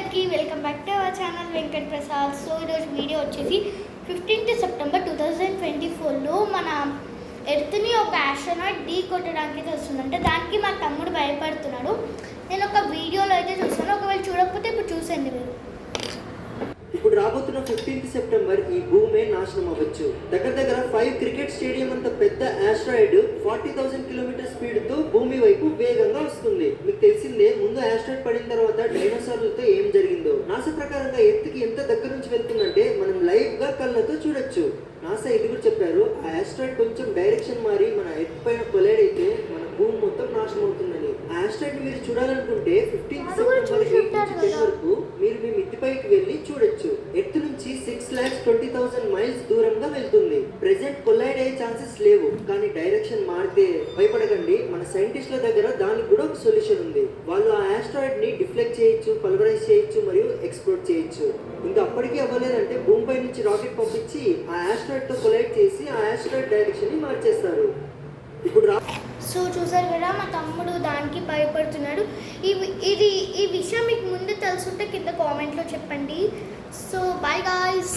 అందరికీ welcome back to our channel Venkat Prasad. So ఈరోజు video వచ్చేసి 15th సెప్టెంబర్ 2024లో మన ఎర్త్ని ఒక ఆస్ట్రోనాట్ ఢీ కొట్టడానికి వస్తుందంటే దానికి మా తమ్ముడు భయపడుతున్నాడు. నేను ఒక వీడియోలో అయితే చూస్తాను, ఒకవేళ చూడకపోతే ఇప్పుడు చూసండి మీరు. ఇప్పుడు రాబోతున్న 15th సెప్టెంబర్ ఈ భూమే నాశనం అవ్వచ్చు. దగ్గర 5 క్రికెట్ స్టేడియం అంత పెద్ద ఆస్ట్రాయిడ్ 40,000 కిలోమీటర్ స్పీడ్ తో భూమి వైపు వేగంగా వస్తుంది. మీకు తెలిసిందే, ముందు ఆస్ట్రాయిడ్ పడిన తర్వాత డైనోసార్లతో ఏం జరిగిందో. నాసా ప్రకారంగా ఎర్త్కి ఎంత దగ్గర నుంచి వెళ్తుందంటే మనం లైవ్ గా కళ్ళతో చూడొచ్చు. నాసా ఇది కూడా చెప్పారు, ఆ ఆస్ట్రాయిడ్ కొంచెం డైరెక్షన్ మారి మన ఎర్త్ పైన కొలైడ్ అయితే మన భూమి మొత్తం నాశనం అవుతుందని. ఆ ఆస్ట్రాయిడ్ మీరు చూడాలనుకుంటే 15th సెప్టెంబర్ వరకు మీరు మీ మిద్దిపైకి వెళ్ళి చూడొచ్చు. ఎర్త్ నుంచి 6,20,000 మైల్స్ దూరంగా వెళ్తుంది. ప్రెసెంట్ కొలైడ్ అయ్యే ఛాన్సెస్ లేవు, కానీ డైరెక్షన్ మారితే భయపడకండి. మన సైంటిస్టుల దగ్గర దానికి కూడా ఒక సొల్యూషన్ ఉంది. వాళ్ళు ఆ ఆస్ట్రాయిడ్ ని డిఫ్లెక్ట్ చేయొచ్చు, పల్వరైజ్ చేయొచ్చు మరియు ఎక్స్ప్లోర్ చేయొచ్చు. ఇంకా అప్పటికీ అవ్వలేదంటే భూమిపై నుంచి రాకెట్ పంపించి ఆ ఆస్ట్రాయిడ్ తో కొలైడ్ చేసి ఆ ఆస్ట్రాయిడ్ డైరెక్షన్ ని మార్చేస్తారు. ఇప్పుడు సో చూసారు కదా, మా తమ్ముడు దానికి భయపడుతున్నాడు. ఈ విషయం మీకు ముందు తెలుసుంటే కింద కామెంట్లో చెప్పండి. So bye guys.